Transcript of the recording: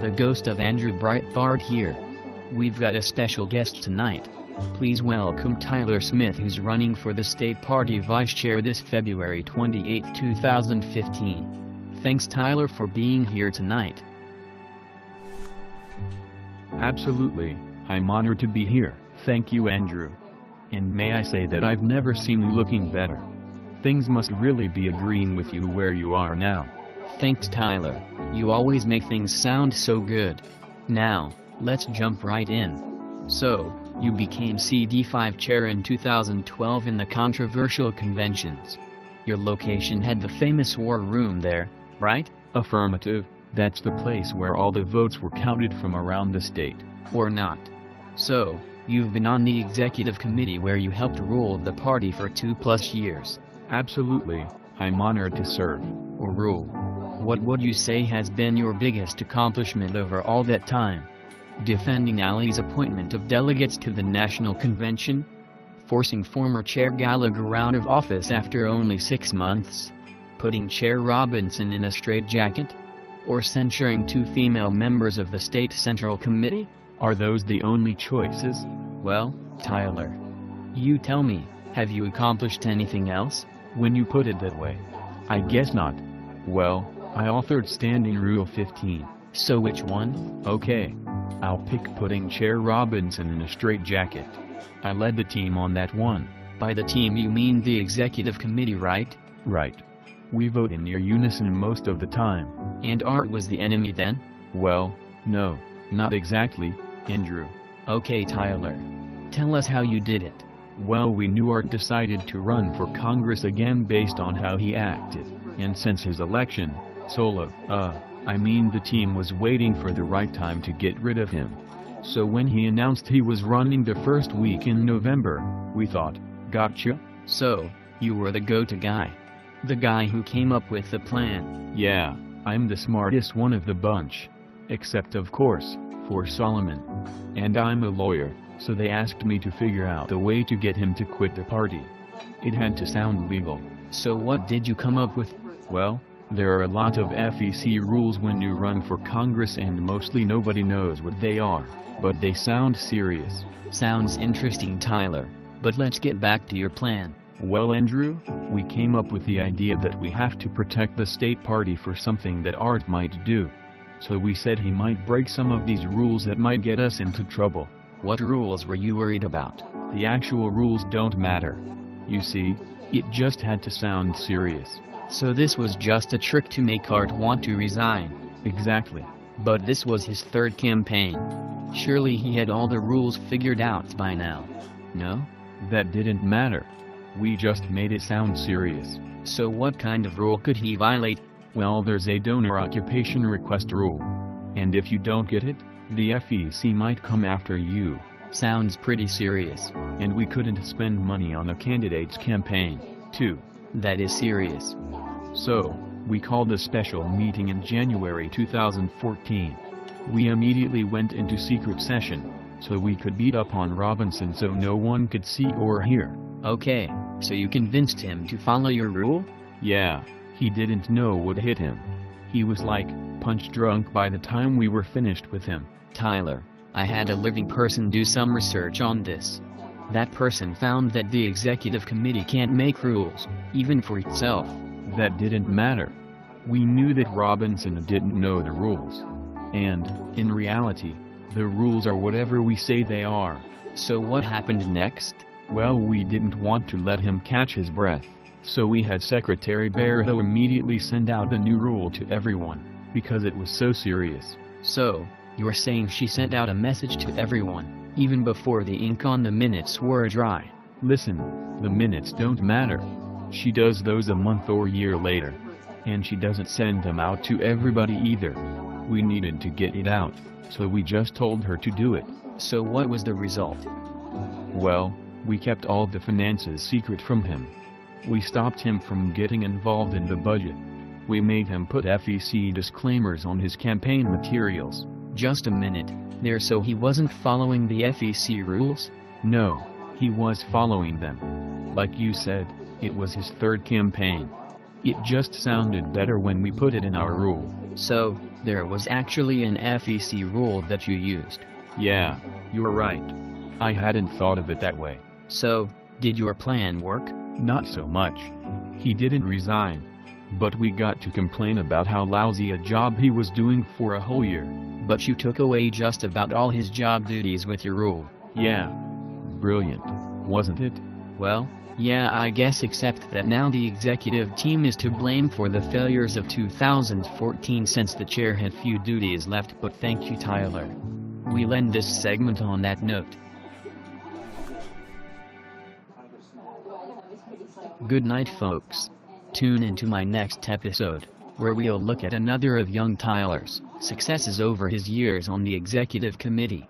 The ghost of Andrew Breitbart here. We've got a special guest tonight. Please welcome Tyler Smith, who's running for the state party vice chair this February 28, 2015. Thanks, Tyler, for being here tonight. Absolutely, I'm honored to be here. Thank you, Andrew. And may I say that I've never seen you looking better. Things must really be agreeing with you where you are now. Thanks, Tyler. You always make things sound so good. Now, let's jump right in. So, you became CD5 chair in 2012 in the controversial conventions. Your location had the famous war room there, right? Affirmative, that's the place where all the votes were counted from around the state. Or not. So, you've been on the executive committee where you helped rule the party for 2+ years. Absolutely, I'm honored to serve. Or rule. What would you say has been your biggest accomplishment over all that time? Defending Ali's appointment of delegates to the National Convention? Forcing former Chair Gallagher out of office after only 6 months? Putting Chair Robinson in a straitjacket? Or censuring 2 female members of the State Central Committee? Are those the only choices? Well, Tyler, you tell me, have you accomplished anything else? When you put it that way, I guess not. Well, I authored Standing Rule 15. So which one? Okay. I'll pick putting Chair Robinson in a straitjacket. I led the team on that one. By the team you mean the executive committee, right? Right. We vote in near unison most of the time. And Art was the enemy then? Well, no, not exactly, Andrew. Okay, Tyler. Tell us how you did it. Well, we knew Art decided to run for Congress again based on how he acted, and since his election, the team was waiting for the right time to get rid of him. So when he announced he was running the first week in November, we thought, gotcha. So, you were the go-to guy. The guy who came up with the plan. Yeah, I'm the smartest one of the bunch. Except of course, for Solomon. And I'm a lawyer, so they asked me to figure out a way to get him to quit the party. It had to sound legal. So what did you come up with? Well, there are a lot of FEC rules when you run for Congress and mostly nobody knows what they are, but they sound serious. Sounds interesting, Tyler, but let's get back to your plan. Well, Andrew, we came up with the idea that we have to protect the state party for something that Art might do. So we said he might break some of these rules that might get us into trouble. What rules were you worried about? The actual rules don't matter. You see, it just had to sound serious. So this was just a trick to make Art want to resign. Exactly. But this was his 3rd campaign. Surely he had all the rules figured out by now. No? That didn't matter. We just made it sound serious. So what kind of rule could he violate? Well, there's a donor occupation request rule. And if you don't get it, the FEC might come after you. Sounds pretty serious. And we couldn't spend money on a candidate's campaign, too. That is serious. So, we called a special meeting in January 2014. We immediately went into secret session, so we could beat up on Robinson so no one could see or hear. Okay, so you convinced him to follow your rule? Yeah, he didn't know what hit him. He was like, punch drunk by the time we were finished with him. Tyler, I had a living person do some research on this. That person found that the executive committee can't make rules, even for itself. That didn't matter. We knew that Robinson didn't know the rules. And, in reality, the rules are whatever we say they are. So what happened next? Well, we didn't want to let him catch his breath. So we had Secretary Barrow immediately send out a new rule to everyone, because it was so serious. So, you're saying she sent out a message to everyone, even before the ink on the minutes were dry? Listen, the minutes don't matter. She does those a month or year later. And she doesn't send them out to everybody either. We needed to get it out, so we just told her to do it. So what was the result? Well, we kept all the finances secret from him. We stopped him from getting involved in the budget. We made him put FEC disclaimers on his campaign materials. Just a minute, there, so he wasn't following the FEC rules? No, he was following them. Like you said, it was his 3rd campaign. It just sounded better when we put it in our rule. So, there was actually an FEC rule that you used. Yeah, you're right. I hadn't thought of it that way. So, did your plan work? Not so much. He didn't resign. But we got to complain about how lousy a job he was doing for a whole year. But you took away just about all his job duties with your rule. Yeah. Brilliant, wasn't it? Well, yeah, I guess, except that now the executive team is to blame for the failures of 2014 since the chair had few duties left. But thank you, Tyler. We'll end this segment on that note. Good night, folks. Tune into my next episode, where we'll look at another of young Tyler's successes over his years on the executive committee.